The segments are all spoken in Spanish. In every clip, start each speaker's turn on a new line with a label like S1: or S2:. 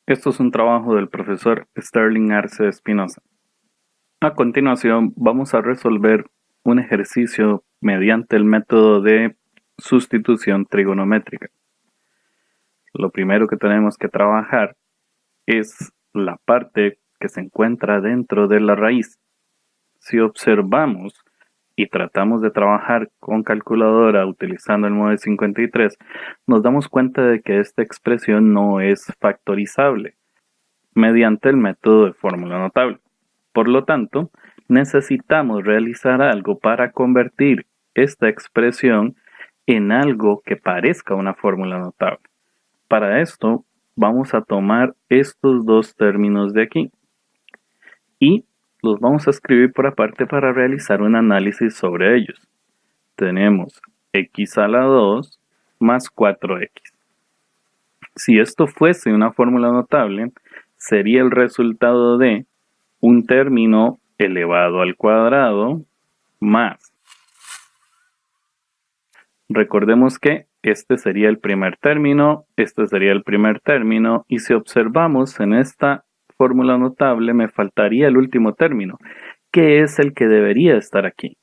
S1: Esto es un trabajo del profesor Sterling Arce Espinosa. A continuación, vamos a resolver un ejercicio mediante el método de sustitución trigonométrica. Lo primero que tenemos que trabajar es la parte que se encuentra dentro de la raíz. Si observamos y tratamos de trabajar con calculadora utilizando el MODE 53, nos damos cuenta de que esta expresión no es factorizable mediante el método de fórmula notable. Por lo tanto, necesitamos realizar algo para convertir esta expresión en algo que parezca una fórmula notable. Para esto, vamos a tomar estos dos términos de aquí y los vamos a escribir por aparte para realizar un análisis sobre ellos. Tenemos x a la 2 más 4x. Si esto fuese una fórmula notable, sería el resultado de un término elevado al cuadrado más. Recordemos que este sería el primer término, este sería el primer término, y si observamos en esta fórmula notable me faltaría el último término, que es el que debería estar aquí.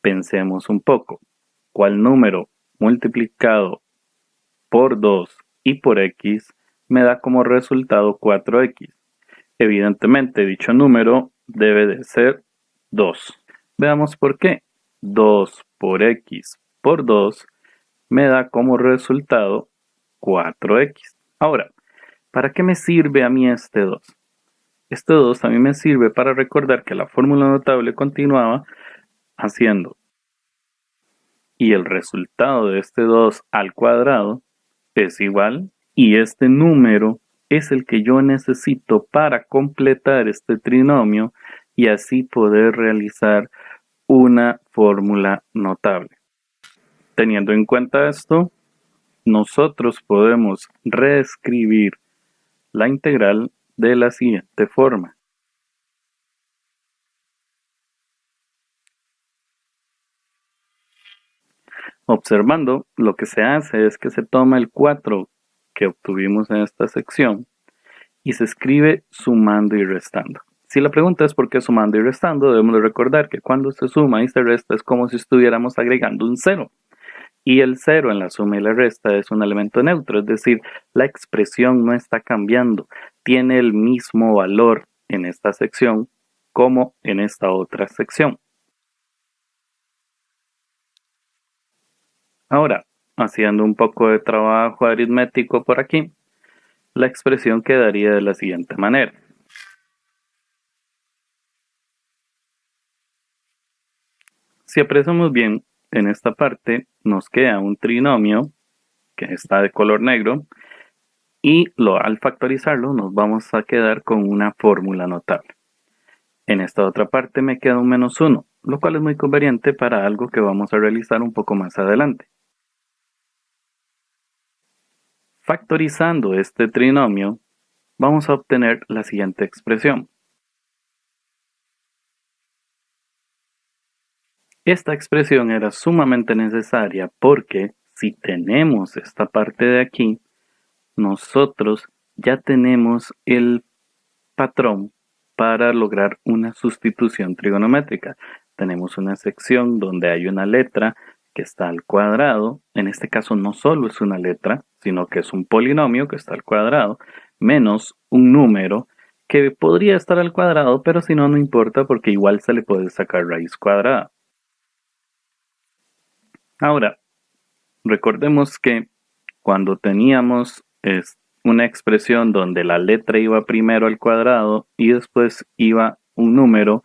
S1: Pensemos un poco. ¿Cuál número multiplicado por 2 y por x me da como resultado 4x? Evidentemente, dicho número debe de ser 2. Veamos por qué. 2 por x por 2 me da como resultado 4x. Ahora, ¿para qué me sirve a mí este 2? Este 2 a mí me sirve para recordar que la fórmula notable continuaba haciendo. Y el resultado de este 2 al cuadrado es igual. Y este número es el que yo necesito para completar este trinomio y así poder realizar una fórmula notable. Teniendo en cuenta esto, nosotros podemos reescribir la integral de la siguiente forma. Observando, lo que se hace es que se toma el 4 que obtuvimos en esta sección y se escribe sumando y restando. Si la pregunta es por qué sumando y restando, debemos de recordar que cuando se suma y se resta es como si estuviéramos agregando un 0. Y el 0 en la suma y la resta es un elemento neutro, es decir, la expresión no está cambiando, tiene el mismo valor en esta sección como en esta otra sección. Ahora, haciendo un poco de trabajo aritmético por aquí, la expresión quedaría de la siguiente manera. Si apreciamos bien, en esta parte nos queda un trinomio que está de color negro y al factorizarlo nos vamos a quedar con una fórmula notable. En esta otra parte me queda un menos 1, lo cual es muy conveniente para algo que vamos a realizar un poco más adelante. Factorizando este trinomio, vamos a obtener la siguiente expresión. Esta expresión era sumamente necesaria porque si tenemos esta parte de aquí, nosotros ya tenemos el patrón para lograr una sustitución trigonométrica. Tenemos una sección donde hay una letra que está al cuadrado. En este caso no solo es una letra, sino que es un polinomio que está al cuadrado, menos un número que podría estar al cuadrado, pero si no, no importa porque igual se le puede sacar raíz cuadrada. Ahora, recordemos que cuando teníamos una expresión donde la letra iba primero al cuadrado y después iba un número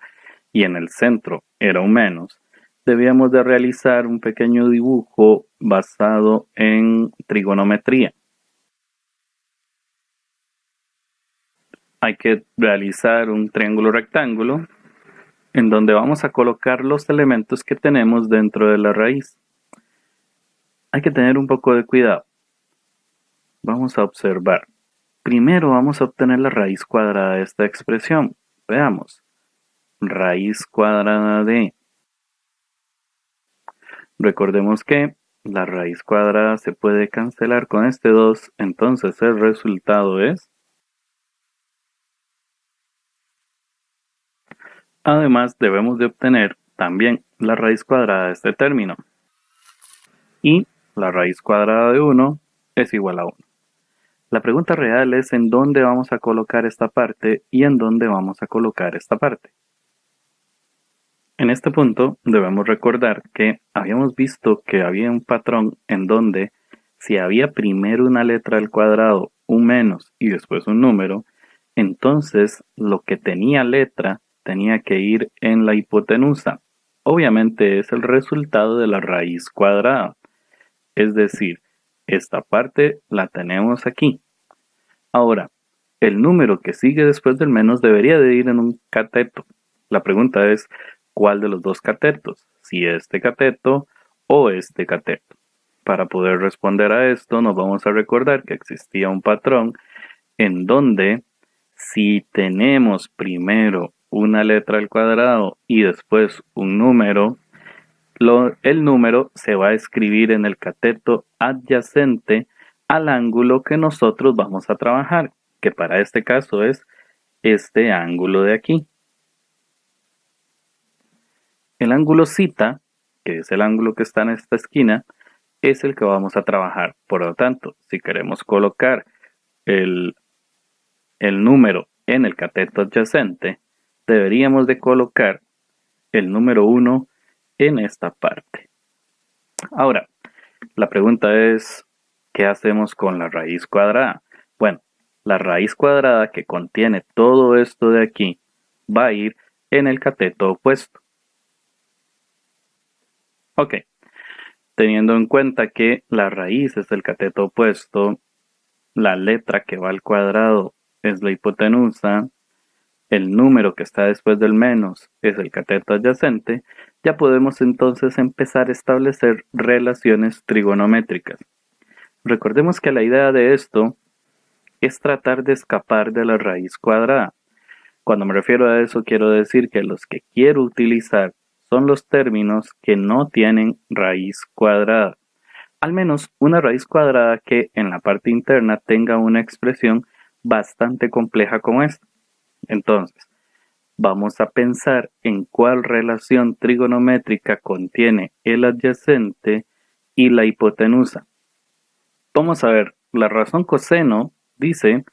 S1: y en el centro era un menos, debíamos de realizar un pequeño dibujo basado en trigonometría. Hay que realizar un triángulo rectángulo en donde vamos a colocar los elementos que tenemos dentro de la raíz. Hay que tener un poco de cuidado. Vamos a observar. Primero vamos a obtener la raíz cuadrada de esta expresión. Veamos. Raíz cuadrada de. Recordemos que la raíz cuadrada se puede cancelar con este 2, entonces el resultado es Además, debemos de obtener también la raíz cuadrada de este término. Y la raíz cuadrada de 1 es igual a 1. La pregunta real es en dónde vamos a colocar esta parte y en dónde vamos a colocar esta parte. En este punto debemos recordar que habíamos visto que había un patrón en donde si había primero una letra al cuadrado, un menos y después un número, entonces lo que tenía letra tenía que ir en la hipotenusa. Obviamente es el resultado de la raíz cuadrada. Es decir, esta parte la tenemos aquí. Ahora, el número que sigue después del menos debería de ir en un cateto. La pregunta es, ¿cuál de los dos catetos? Si este cateto o este cateto. Para poder responder a esto, nos vamos a recordar que existía un patrón en donde si tenemos primero una letra al cuadrado y después un número, el número se va a escribir en el cateto adyacente al ángulo que nosotros vamos a trabajar, que para este caso es este ángulo de aquí. El ángulo θ, que es el ángulo que está en esta esquina, es el que vamos a trabajar. Por lo tanto, si queremos colocar el número en el cateto adyacente, deberíamos de colocar el número 1 en esta parte. Ahora, la pregunta es, ¿qué hacemos con la raíz cuadrada? Bueno, la raíz cuadrada que contiene todo esto de aquí va a ir en el cateto opuesto. Ok, teniendo en cuenta que la raíz es el cateto opuesto, la letra que va al cuadrado es la hipotenusa, el número que está después del menos es el cateto adyacente, ya podemos entonces empezar a establecer relaciones trigonométricas. Recordemos que la idea de esto es tratar de escapar de la raíz cuadrada. Cuando me refiero a eso, quiero decir que los que quiero utilizar son los términos que no tienen raíz cuadrada. Al menos una raíz cuadrada que en la parte interna tenga una expresión bastante compleja como esta. Entonces, vamos a pensar en cuál relación trigonométrica contiene el adyacente y la hipotenusa. Vamos a ver, la razón coseno dice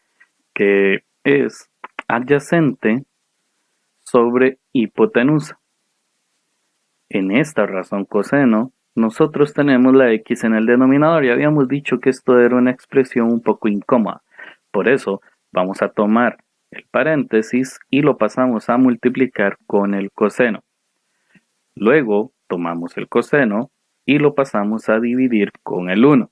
S1: que es adyacente sobre hipotenusa. En esta razón coseno, nosotros tenemos la x en el denominador y habíamos dicho que esto era una expresión un poco incómoda. Por eso vamos a tomar el paréntesis y lo pasamos a multiplicar con el coseno. Luego tomamos el coseno y lo pasamos a dividir con el 1.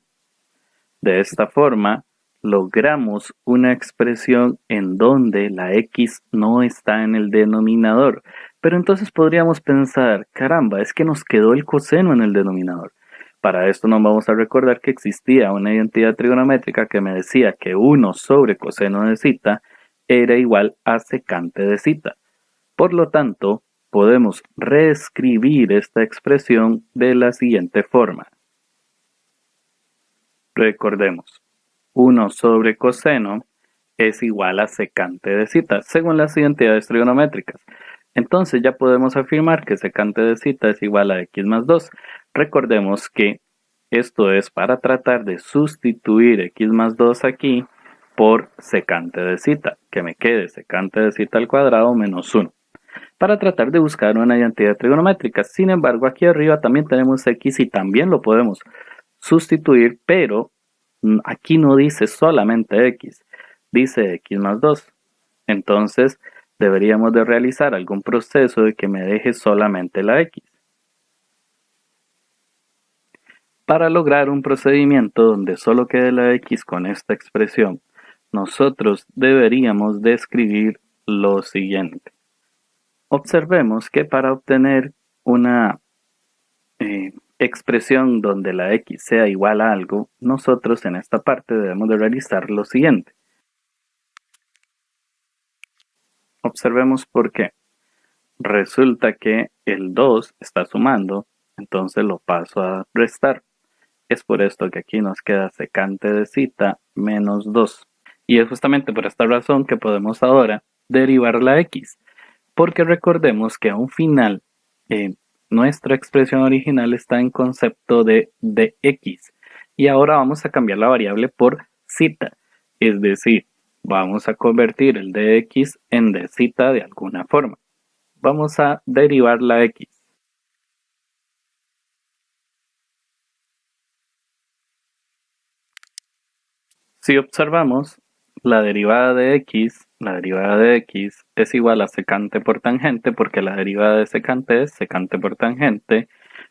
S1: De esta forma, logramos una expresión en donde la x no está en el denominador. Pero entonces podríamos pensar, caramba, es que nos quedó el coseno en el denominador. Para esto nos vamos a recordar que existía una identidad trigonométrica que me decía que 1 sobre coseno de θ era igual a secante de θ. Por lo tanto, podemos reescribir esta expresión de la siguiente forma. Recordemos, 1 sobre coseno es igual a secante de θ, según las identidades trigonométricas. Entonces ya podemos afirmar que secante de θ es igual a x más 2. Recordemos que esto es para tratar de sustituir x más 2 aquí por secante de θ, que me quede secante de θ al cuadrado menos 1. Para tratar de buscar una identidad trigonométrica. Sin embargo, aquí arriba también tenemos x y también lo podemos sustituir, pero aquí no dice solamente x, dice x más 2. Entonces, deberíamos de realizar algún proceso de que me deje solamente la x. Para lograr un procedimiento donde solo quede la x con esta expresión, nosotros deberíamos de escribir lo siguiente. Observemos que para obtener una expresión donde la x sea igual a algo, nosotros en esta parte debemos de realizar lo siguiente. Observemos por qué. Resulta que el 2 está sumando, entonces lo paso a restar. Es por esto que aquí nos queda secante de θ menos 2. Y es justamente por esta razón que podemos ahora derivar la x. porque recordemos que a un final nuestra expresión original está en concepto de dx y ahora vamos a cambiar la variable por zeta, es decir, vamos a convertir el dx en dz de alguna forma. Vamos a derivar la x. Si observamos, la derivada de x es igual a secante por tangente, porque la derivada de secante es secante por tangente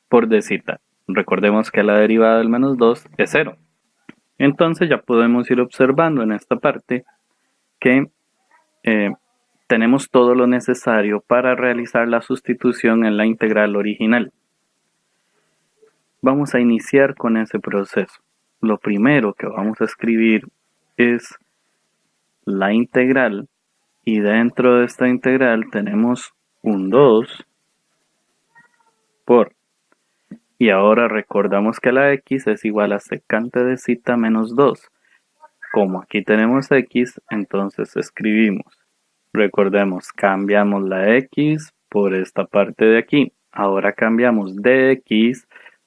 S1: por dz. Recordemos que la derivada del menos 2 es 0. Entonces ya podemos ir observando en esta parte que tenemos todo lo necesario para realizar la sustitución en la integral original. Vamos a iniciar con ese proceso. Lo primero que vamos a escribir es la integral y dentro de esta integral tenemos un 2 por, y ahora recordamos que la x es igual a secante de zeta menos 2. Como aquí tenemos x, entonces escribimos. Recordemos, cambiamos la x por esta parte de aquí. Ahora cambiamos dx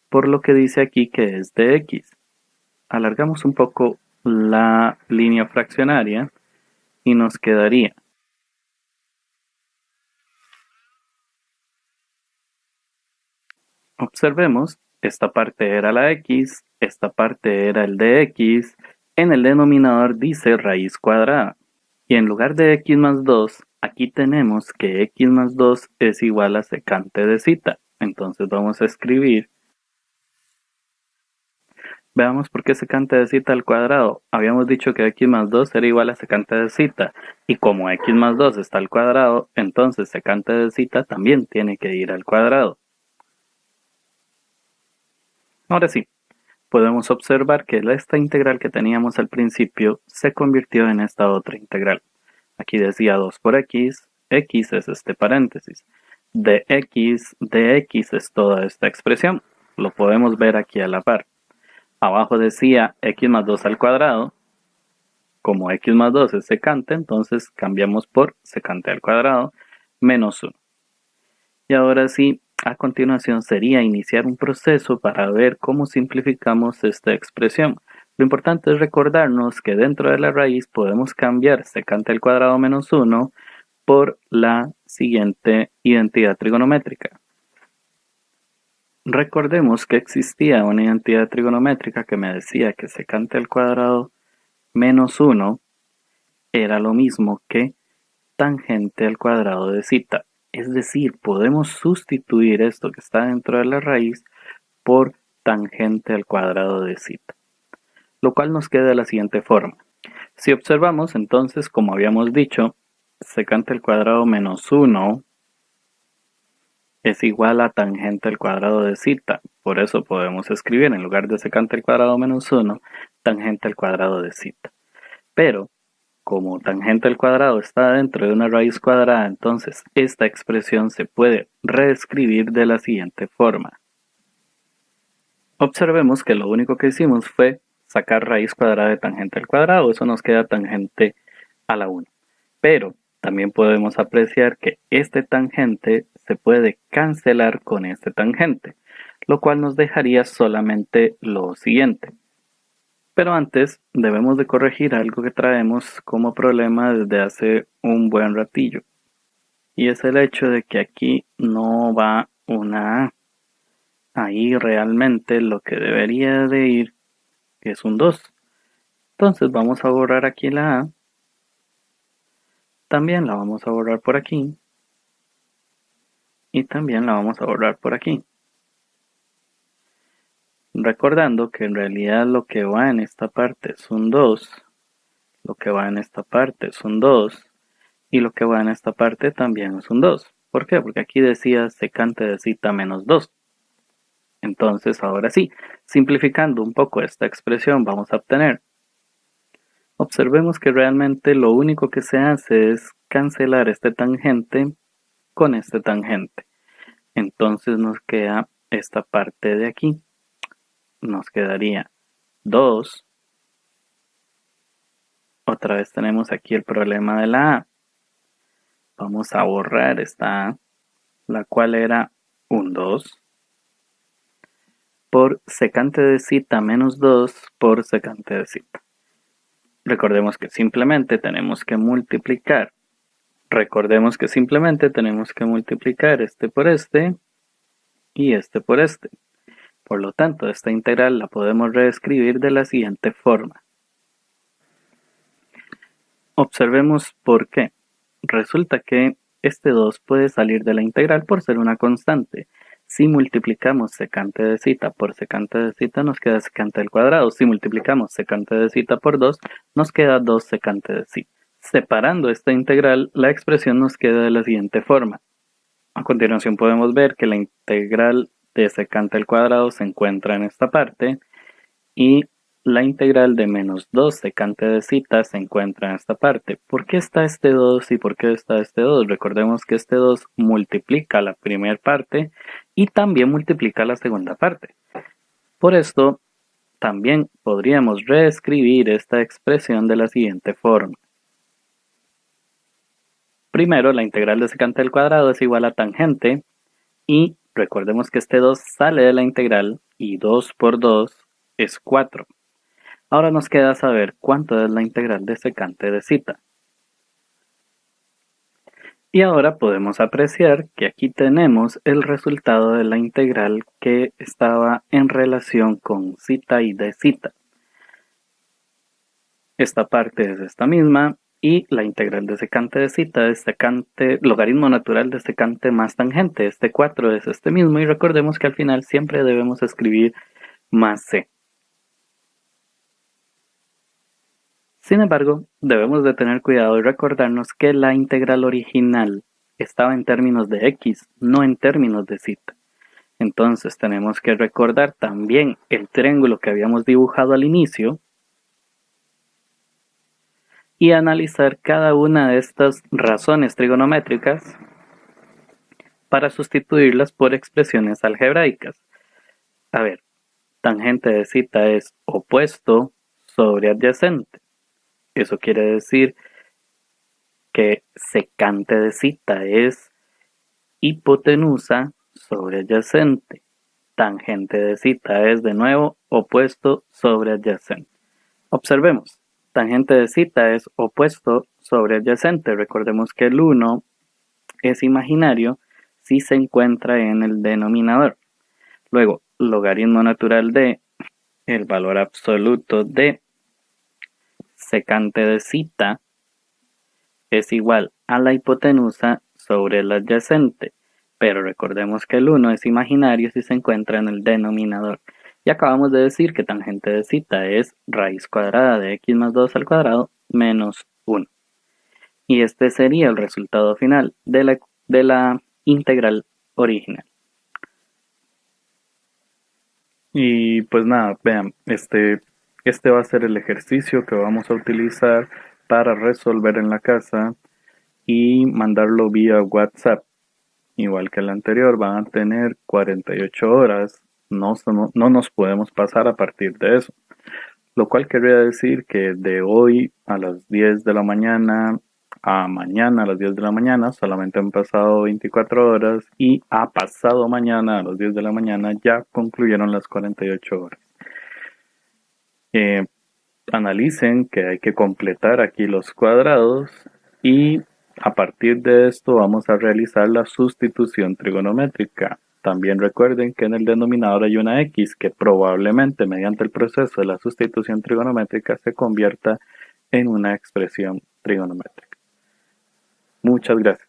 S1: por lo que dice aquí que es dx. Alargamos un poco la línea fraccionaria y nos quedaría observemos, esta parte era la x, esta parte era el dx, en el denominador dice raíz cuadrada. Y en lugar de x más 2, aquí tenemos que x más 2 es igual a secante de zeta. Entonces vamos a escribir. Veamos por qué secante de zeta al cuadrado. Habíamos dicho que x más 2 era igual a secante de zeta. Y como x más 2 está al cuadrado, entonces secante de zeta también tiene que ir al cuadrado. Ahora sí, podemos observar que esta integral que teníamos al principio se convirtió en esta otra integral. Aquí decía 2 por x, x es este paréntesis. dx es toda esta expresión. Lo podemos ver aquí a la par. Abajo decía x más 2 al cuadrado. Como x más 2 es secante, entonces cambiamos por secante al cuadrado menos 1. Y ahora sí, a continuación sería iniciar un proceso para ver cómo simplificamos esta expresión. Lo importante es recordarnos que dentro de la raíz podemos cambiar secante al cuadrado menos 1 por la siguiente identidad trigonométrica. Recordemos que existía una identidad trigonométrica que me decía que secante al cuadrado menos 1 era lo mismo que tangente al cuadrado de zeta. Es decir, podemos sustituir esto que está dentro de la raíz por tangente al cuadrado de zeta, lo cual nos queda de la siguiente forma. Si observamos, entonces, como habíamos dicho, secante al cuadrado menos 1 es igual a tangente al cuadrado de zeta. Por eso podemos escribir en lugar de secante al cuadrado menos 1, tangente al cuadrado de zeta. Pero como tangente al cuadrado está dentro de una raíz cuadrada, entonces esta expresión se puede reescribir de la siguiente forma. Observemos que lo único que hicimos fue sacar raíz cuadrada de tangente al cuadrado, eso nos queda tangente a la 1. Pero también podemos apreciar que este tangente se puede cancelar con este tangente, lo cual nos dejaría solamente lo siguiente. Pero antes debemos de corregir algo que traemos como problema desde hace un buen ratillo. Y es el hecho de que aquí no va una A. Ahí realmente lo que debería de ir es un 2. Entonces vamos a borrar aquí la A. También la vamos a borrar por aquí. Y también la vamos a borrar por aquí. Recordando que en realidad lo que va en esta parte es un 2. Lo que va en esta parte es un 2. Y lo que va en esta parte también es un 2. ¿Por qué? Porque aquí decía secante de zeta menos 2. Entonces, ahora sí, simplificando un poco esta expresión, vamos a obtener. Observemos que realmente lo único que se hace es cancelar este tangente con este tangente. Entonces nos queda esta parte de aquí. Nos quedaría 2. Otra vez tenemos aquí el problema de la A. Vamos a borrar esta a, la cual era un 2 por secante de zeta menos 2 por secante de zeta. Recordemos que simplemente tenemos que multiplicar. Este por este y este por este. Por lo tanto, esta integral la podemos reescribir de la siguiente forma. Observemos por qué. Resulta que este 2 puede salir de la integral por ser una constante. Si multiplicamos secante de zeta por secante de zeta, nos queda secante al cuadrado. Si multiplicamos secante de zeta por 2, nos queda 2 secante de zeta. Separando esta integral, la expresión nos queda de la siguiente forma. A continuación podemos ver que la integral de secante al cuadrado se encuentra en esta parte y la integral de menos 2 secante de zeta se encuentra en esta parte. ¿Por qué está este 2 y por qué está este 2? Recordemos que este 2 multiplica la primera parte y también multiplica la segunda parte. Por esto, también podríamos reescribir esta expresión de la siguiente forma. Primero, la integral de secante al cuadrado es igual a tangente y recordemos que este 2 sale de la integral y 2 por 2 es 4. Ahora nos queda saber cuánto es la integral de secante de zeta. Y ahora podemos apreciar que aquí tenemos el resultado de la integral que estaba en relación con zeta y de zeta. Esta parte es esta misma y la integral de secante de zeta es logaritmo natural de secante más tangente. Este 4 es este mismo y recordemos que al final siempre debemos escribir más c. Sin embargo, debemos de tener cuidado y recordarnos que la integral original estaba en términos de x, no en términos de zeta. Entonces tenemos que recordar también el triángulo que habíamos dibujado al inicio y analizar cada una de estas razones trigonométricas para sustituirlas por expresiones algebraicas. A ver, tangente de zeta es opuesto sobre adyacente. Eso quiere decir que secante de zeta es hipotenusa sobre adyacente. Tangente de zeta es de nuevo opuesto sobre adyacente. Observemos, tangente de zeta es opuesto sobre adyacente. Recordemos que el 1 es imaginario si se encuentra en el denominador. Luego, logaritmo natural de el valor absoluto de secante de zeta es igual a la hipotenusa sobre el adyacente, pero recordemos que el 1 es imaginario si se encuentra en el denominador. Y acabamos de decir que tangente de zeta es raíz cuadrada de x más 2 al cuadrado menos 1. Y este sería el resultado final de la integral original. Y pues nada, vean, este va a ser el ejercicio que vamos a utilizar para resolver en la casa y mandarlo vía WhatsApp. Igual que el anterior, van a tener 48 horas, no nos podemos pasar a partir de eso. Lo cual querría decir que de hoy a las 10 de la mañana a mañana a las 10 de la mañana solamente han pasado 24 horas y a pasado mañana a las 10 de la mañana ya concluyeron las 48 horas. Analicen que hay que completar aquí los cuadrados y a partir de esto vamos a realizar la sustitución trigonométrica. También recuerden que en el denominador hay una x que probablemente mediante el proceso de la sustitución trigonométrica se convierta en una expresión trigonométrica. Muchas gracias.